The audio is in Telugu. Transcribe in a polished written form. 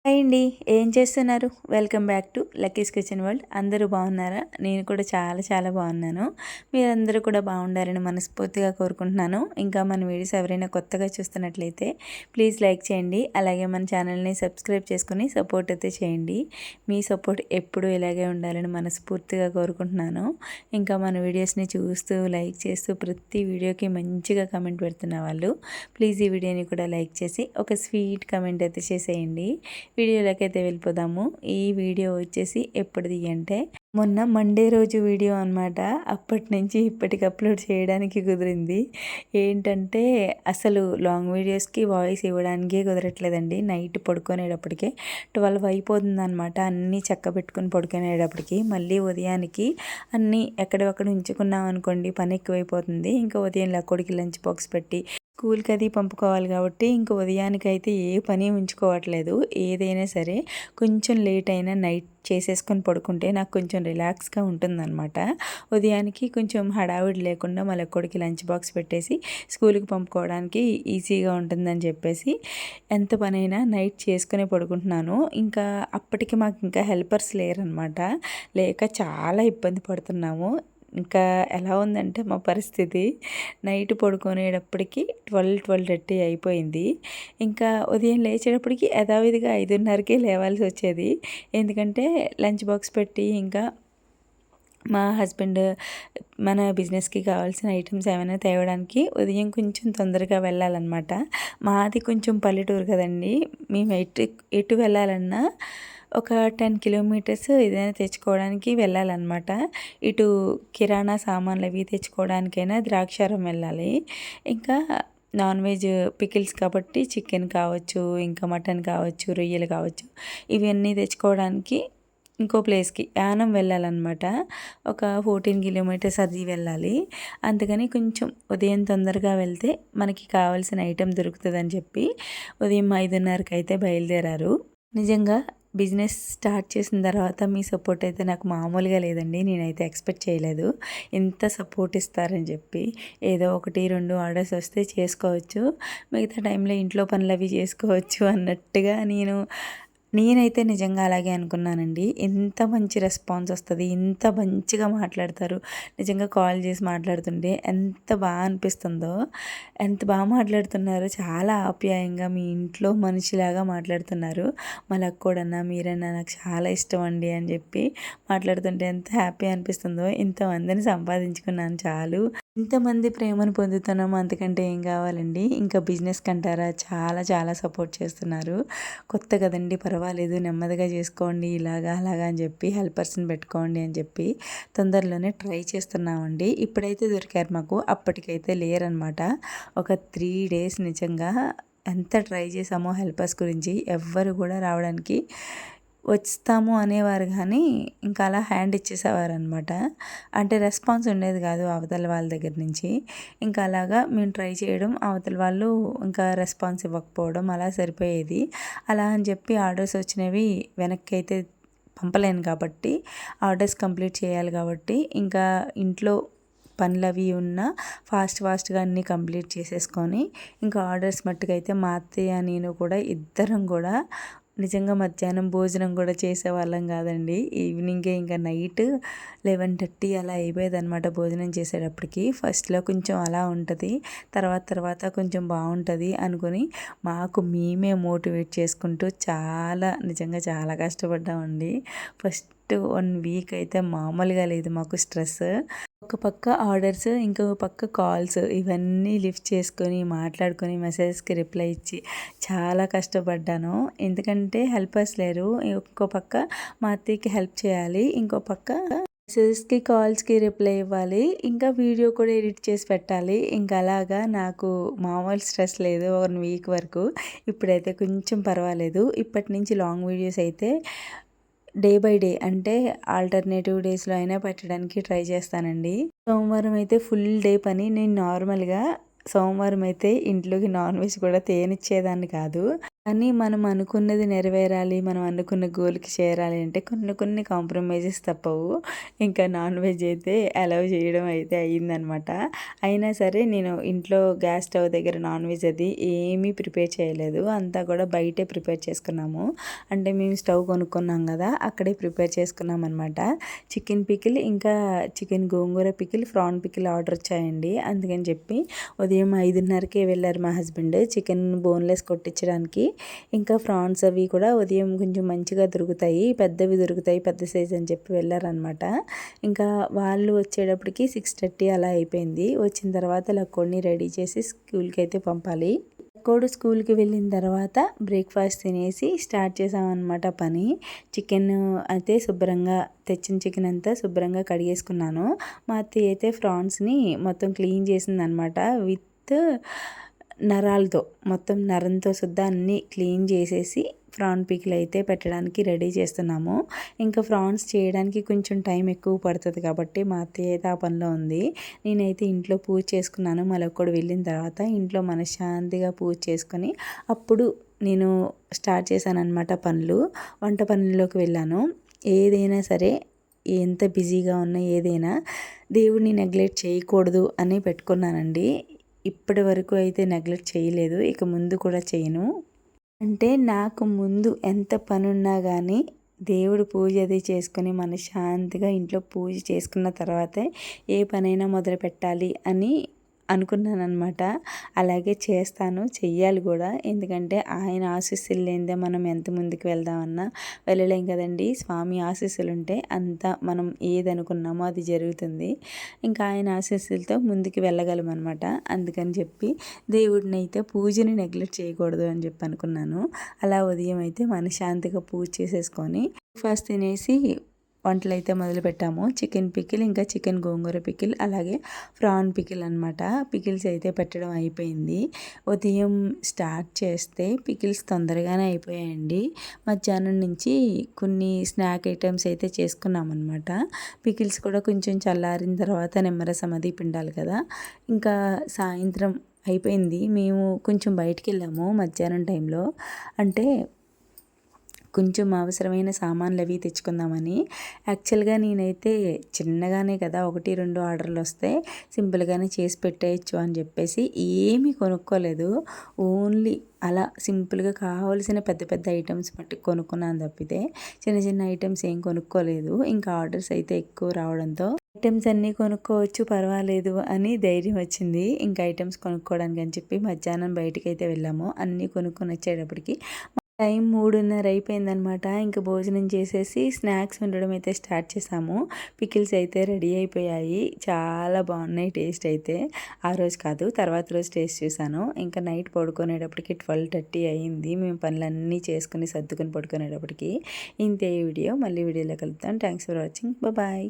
హాయ్ అండి. ఏం చేస్తున్నారు? Welcome back to Lucky's kitchen world. అందరూ బాగున్నారా? నేను కూడా చాలా చాలా బాగున్నాను. మీరందరూ కూడా బాగుండాలని మనస్ఫూర్తిగా కోరుకుంటున్నాను. ఇంకా మన వీడియోస్ ఎవరైనా కొత్తగా చూస్తున్నట్లయితే ప్లీజ్ లైక్ చేయండి. అలాగే మన ఛానల్ని సబ్స్క్రైబ్ చేసుకుని సపోర్ట్ అయితే చేయండి. మీ సపోర్ట్ ఎప్పుడూ ఇలాగే ఉండాలని మనస్ఫూర్తిగా కోరుకుంటున్నాను. ఇంకా మన వీడియోస్ని చూస్తూ లైక్ చేస్తూ ప్రతి వీడియోకి మంచిగా కమెంట్ పెడుతున్న వాళ్ళు ప్లీజ్ ఈ వీడియోని కూడా లైక్ చేసి ఒక స్వీట్ కమెంట్ అయితే చేసేయండి. వీడియోలోకి అయితే వెళ్ళిపోదాము. ఈ వీడియో వచ్చేసి ఎప్పటిది అంటే మొన్న మండే రోజు వీడియో అనమాట. అప్పటి నుంచి ఇప్పటికి అప్లోడ్ చేయడానికి కుదిరింది. ఏంటంటే అసలు లాంగ్ వీడియోస్కి వాయిస్ ఇవ్వడానికే కుదరట్లేదండి. నైట్ పడుకునేటప్పటికే 12 అయిపోతుంది అనమాట. అన్నీ చక్క పెట్టుకుని పడుకునేటప్పటికి మళ్ళీ ఉదయానికి అన్నీ ఎక్కడొక్కడ ఉంచుకున్నాం అనుకోండి, పని ఎక్కువైపోతుంది. ఇంకా ఉదయం లక్కోడికి లంచ్ బాక్స్ పెట్టి స్కూల్కి అది పంపుకోవాలి కాబట్టి ఇంక ఉదయానికైతే ఏ పని ఉంచుకోవట్లేదు. ఏదైనా సరే కొంచెం లేట్ అయినా నైట్ చేసేసుకొని పడుకుంటే నాకు కొంచెం రిలాక్స్గా ఉంటుందన్నమాట. ఉదయానికి కొంచెం హడావిడి లేకుండా మళ్ళీ కొడుకు లంచ్ బాక్స్ పెట్టేసి స్కూల్కి పంపుకోవడానికి ఈజీగా ఉంటుందని చెప్పేసి ఎంత పనైనా నైట్ చేసుకునే పడుకుంటున్నాను. ఇంకా అప్పటికి మాకు ఇంకా హెల్పర్స్ లేరనమాట. లేక చాలా ఇబ్బంది పడుతున్నాము. ఇంకా ఎలా ఉందంటే మా పరిస్థితి నైట్ పడుకునేటప్పటికి 12:30 అయిపోయింది. ఇంకా ఉదయం లేచేటప్పటికి యథావిధిగా 5:30కే లేవాల్సి వచ్చేది. ఎందుకంటే లంచ్ బాక్స్ పెట్టి ఇంకా మా హస్బెండ్ మన బిజినెస్కి కావాల్సిన ఐటమ్స్ ఏమైనా తేవడానికి ఉదయం కొంచెం తొందరగా వెళ్ళాలన్నమాట. మాది కొంచెం పల్లెటూరు కదండి. మేము ఎటు వెళ్ళాలన్నా ఒక 10 కిలోమీటర్స్ ఏదైనా తెచ్చుకోవడానికి వెళ్ళాలన్నమాట. ఇటు కిరాణా సామాన్లు అవి తెచ్చుకోవడానికైనా ద్రాక్షారం వెళ్ళాలి. ఇంకా నాన్ వెజ్ పికిల్స్ కాబట్టి చికెన్ కావచ్చు, ఇంకా మటన్ కావచ్చు, రొయ్యలు కావచ్చు, ఇవన్నీ తెచ్చుకోవడానికి ఇంకో ప్లేస్కి యానం వెళ్ళాలన్నమాట. ఒక 14 కిలోమీటర్స్ అది వెళ్ళాలి. అందుకని కొంచెం ఉదయం తొందరగా వెళ్తే మనకి కావాల్సిన ఐటెం దొరుకుతుందని చెప్పి ఉదయం 5:30కి అయితే బయలుదేరారు. నిజంగా బిజినెస్ స్టార్ట్ చేసిన తర్వాత మీ సపోర్ట్ అయితే నాకు మామూలుగా లేదండి. నేనైతే ఎక్స్పెక్ట్ చేయలేదు ఎంత సపోర్ట్ ఇస్తారని చెప్పి. ఏదో 1-2 ఆర్డర్స్ వస్తే చేసుకోవచ్చు, మిగతా టైంలో ఇంట్లో పనులు అవి చేసుకోవచ్చు అన్నట్టుగా నేనైతే నిజంగా అలాగే అనుకున్నానండి. ఎంత మంచి రెస్పాన్స్ వస్తుంది, ఎంత మంచిగా మాట్లాడతారు. నిజంగా కాల్ చేసి మాట్లాడుతుంటే ఎంత బాగా అనిపిస్తుందో. ఎంత బాగా మాట్లాడుతున్నారు, చాలా ఆప్యాయంగా మీ ఇంట్లో మనిషిలాగా మాట్లాడుతున్నారు. మా లక్కోడన్నా మీరన్నా నాకు చాలా ఇష్టం అండి అని చెప్పి మాట్లాడుతుంటే ఎంత హ్యాపీ అనిపిస్తుందో. ఇంతమందిని సంపాదించుకున్నాను చాలు. ఇంతమంది ప్రేమను పొందుతున్నాము, అంతకంటే ఏం కావాలండి. ఇంకా బిజినెస్ కంటారా చాలా చాలా సపోర్ట్ చేస్తున్నారు. కొత్త కదండి, పర్వాలేదు నెమ్మదిగా చేసుకోండి, ఇలాగా అలాగా అని చెప్పి హెల్పర్స్ని పెట్టుకోండి అని చెప్పి తొందరలోనే ట్రై చేస్తున్నామండి. ఇప్పుడైతే దొరికారు మాకు, అప్పటికైతే లేరనమాట. ఒక 3 డేస్ నిజంగా ఎంత ట్రై చేసామో హెల్పర్స్ గురించి. ఎవ్వరు కూడా రావడానికి వస్తాము అనేవారు కానీ ఇంకా అలా హ్యాండ్ ఇచ్చేసేవారు అనమాట. అంటే రెస్పాన్స్ ఉండేది కాదు అవతల వాళ్ళ దగ్గర నుంచి. ఇంకా అలాగా మేము ట్రై చేయడం, అవతల వాళ్ళు ఇంకా రెస్పాన్స్ ఇవ్వకపోవడం అలా సరిపోయేది. అలా అని చెప్పి ఆర్డర్స్ వచ్చినవి వెనక్కి అయితే పంపలేను కాబట్టి, ఆర్డర్స్ కంప్లీట్ చేయాలి కాబట్టి ఇంకా ఇంట్లో పనులు అవి ఉన్న ఫాస్ట్గా అన్నీ కంప్లీట్ చేసేసుకొని ఇంకా ఆర్డర్స్ మట్టుకైతే మా అత్తయ్య నేను కూడా ఇద్దరం కూడా నిజంగా మధ్యాహ్నం భోజనం కూడా చేసేవాళ్ళం కాదండి. ఈవినింగే ఇంకా నైట్ 11:30 అలా అయిపోయేదన్నమాట భోజనం చేసేటప్పటికి. ఫస్ట్లో కొంచెం అలా ఉంటుంది, తర్వాత కొంచెం బాగుంటుంది అనుకుని మాకు మేమే మోటివేట్ చేసుకుంటూ నిజంగా చాలా కష్టపడ్డామండి. ఫస్ట్ 1 వీక్ అయితే మామూలుగా లేదు మాకు స్ట్రెస్. ఒక పక్క ఆర్డర్స్, ఇంకొక పక్క కాల్స్, ఇవన్నీ లిఫ్ట్ చేసుకొని మాట్లాడుకొని మెసేజ్కి రిప్లై ఇచ్చి చాలా కష్టపడ్డాను. ఎందుకంటే హెల్పర్స్ లేరు. ఇంకో పక్క మా అత్తయ్యకి హెల్ప్ చేయాలి, ఇంకో పక్క మెసేజెస్కి కాల్స్కి రిప్లై ఇవ్వాలి, ఇంకా వీడియో కూడా ఎడిట్ చేసి పెట్టాలి. ఇంకా అలాగా నాకు మామూలు స్ట్రెస్ లేదు 1 వీక్ వరకు. ఇప్పుడైతే కొంచెం పర్వాలేదు. ఇప్పటి నుంచి లాంగ్ వీడియోస్ అయితే డే బై డే అంటే ఆల్టర్నేటివ్ డేస్లో అయినా పెట్టడానికి ట్రై చేస్తానండి. సోమవారం అయితే ఫుల్ డే పని. నేను నార్మల్గా సోమవారం అయితే ఇంట్లోకి నాన్ వెజ్ కూడా తేనిచ్చేదాన్ని కాదు. కానీ మనం అనుకున్నది నెరవేరాలి, మనం అనుకున్న గోల్‌కి చేరాలి అంటే కొన్ని కొన్ని కాంప్రమైజెస్ తప్పవు. ఇంకా నాన్ వెజ్ అయితే అలౌ చేయడం అయితే అయ్యిందనమాట. అయినా సరే నేను ఇంట్లో గ్యాస్ స్టవ్ దగ్గర నాన్ వెజ్ అది ఏమీ ప్రిపేర్ చేయలేదు. అంతా కూడా బయటే ప్రిపేర్ చేసుకున్నాము. అంటే మేము స్టవ్ కొనుక్కున్నాం కదా! అక్కడే ప్రిపేర్ చేసుకున్నామనమాట. చికెన్ పికిల్ ఇంకా చికెన్ గోంగూర పికిల్, ప్రాన్ పికిల్ ఆర్డర్ వచ్చాయండి. అందుకని చెప్పి ఉదయం 5:30కే వెళ్ళారు మా హస్బెండ్ చికెన్ బోన్‌లెస్ కొట్టించడానికి. ఇంకా ఫ్రాన్స్ అవి కూడా ఉదయం కొంచెం మంచిగా దొరుకుతాయి, పెద్దవి దొరుకుతాయి, పెద్ద సైజ్ అని చెప్పి వెళ్ళారనమాట. ఇంకా వాళ్ళు వచ్చేటప్పటికి 6:30 అలా అయిపోయింది. వచ్చిన తర్వాత లక్కోడిని రెడీ చేసి స్కూల్కి అయితే పంపాలి. లక్కోడు స్కూల్కి వెళ్ళిన తర్వాత బ్రేక్ఫాస్ట్ తినేసి స్టార్ట్ చేసామన్నమాట పని. చికెన్ అయితే శుభ్రంగా తెచ్చిన చికెన్ అంతా శుభ్రంగా కడిగేసుకున్నాను. మా అత్తయ్య అయితే ఫ్రాన్స్ని మొత్తం క్లీన్ చేసిందనమాట. విత్ నరాలతో, మొత్తం నరంతో సుద్దా అన్నీ క్లీన్ చేసేసి ప్రాన్ పికిల్ అయితే పెట్టడానికి రెడీ చేస్తున్నాము. ఇంకా ప్రాన్స్ చేయడానికి కొంచెం టైం ఎక్కువ పడుతుంది కాబట్టి మా అత్తయ్య అయితే ఆ పనిలో ఉంది. నేనైతే ఇంట్లో పూజ చేసుకున్నాను. మళ్ళొక్కడు వెళ్ళిన తర్వాత ఇంట్లో మనశ్శాంతిగా పూజ చేసుకొని అప్పుడు నేను స్టార్ట్ చేశానన్నమాట పనులు. వంట పనుల్లోకి వెళ్ళాను. ఏదైనా సరే ఎంత బిజీగా ఉన్నా ఏదైనా దేవుడిని నెగ్లెక్ట్ చేయకూడదు అని పెట్టుకున్నానండి. ఇప్పటి వరకు అయితే నెగ్లెక్ట్ చేయలేదు, ఇక ముందు కూడా చేయను. అంటే నాకు ముందు ఎంత పనున్నా కానీ దేవుడు పూజ అది చేసుకొని మనశ్శాంతిగా ఇంట్లో పూజ చేసుకున్న తర్వాతే ఏ పనైనా మొదలు పెట్టాలి అని అనుకున్నాననమాట. అలాగే చేస్తాను, చెయ్యాలి కూడా. ఎందుకంటే ఆయన ఆశీస్సులు లేనిదే మనం ఎంత ముందుకు వెళ్దామన్నా వెళ్ళలేం కదండి. స్వామి ఆశీస్సులు ఉంటే అంతా మనం ఏదనుకున్నామో అది జరుగుతుంది. ఇంకా ఆయన ఆశీస్సులతో ముందుకు వెళ్ళగలం అనమాట. అందుకని చెప్పి దేవుడిని అయితే పూజని నెగ్లెక్ట్ చేయకూడదు అని చెప్పి అనుకున్నాను. అలా ఉదయం అయితే మనశ్శాంతిగా పూజ చేసేసుకొని ఫస్ట్ తినేసి వంటలు అయితే మొదలుపెట్టాము. చికెన్ పికిల్, ఇంకా చికెన్ గోంగూర పికిల్, అలాగే ప్రాన్ పికిల్ అనమాట. పికిల్స్ అయితే పెట్టడం అయిపోయింది. ఉదయం స్టార్ట్ చేస్తే పికిల్స్ తొందరగానే అయిపోయాయండి. మధ్యాహ్నం నుంచి కొన్ని స్నాక్ ఐటమ్స్ అయితే చేసుకున్నామన్నమాట. పికిల్స్ కూడా కొంచెం చల్లారిన తర్వాత నిమ్మరసం అది పిండాలి కదా. ఇంకా సాయంత్రం అయిపోయింది. మేము కొంచెం బయటికి వెళ్ళాము మధ్యాహ్నం టైంలో. అంటే కొంచెం అవసరమైన సామాన్లు అవి తెచ్చుకుందామని. యాక్చువల్గా నేనైతే చిన్నగానే కదా 1-2 ఆర్డర్లు వస్తే సింపుల్గానే చేసి పెట్టేయచ్చు అని చెప్పేసి ఏమీ కొనుక్కోలేదు. ఓన్లీ అలా సింపుల్గా కావాల్సిన పెద్ద పెద్ద ఐటమ్స్ మట్టి కొనుక్కున్నాను తప్పితే చిన్న చిన్న ఐటమ్స్ ఏం కొనుక్కోలేదు. ఇంకా ఆర్డర్స్ అయితే ఎక్కువ రావడంతో ఐటమ్స్ అన్నీ కొనుక్కోవచ్చు పర్వాలేదు అని ధైర్యం వచ్చింది. ఇంకా ఐటమ్స్ కొనుక్కోవడానికి అని చెప్పి మధ్యాహ్నం బయటికి అయితే వెళ్ళాము. అన్నీ కొనుక్కొని వచ్చేటప్పటికి టైం 3:30 అయిపోయిందనమాట. ఇంకా భోజనం చేసేసి స్నాక్స్ వండడం అయితే స్టార్ట్ చేసాము. పికిల్స్ అయితే రెడీ అయిపోయాయి. చాలా బాగున్నాయి టేస్ట్ అయితే. ఆ రోజు కాదు, తర్వాత రోజు టేస్ట్ చూసాను. ఇంకా నైట్ పడుకునేటప్పటికి 12:30 అయ్యింది. మేము పనులన్నీ చేసుకుని సర్దుకుని పడుకునేటప్పటికి. ఇంతే ఈ వీడియో. మళ్ళీ వీడియోలో కలుద్దాం. Thanks for watching. బాయ్.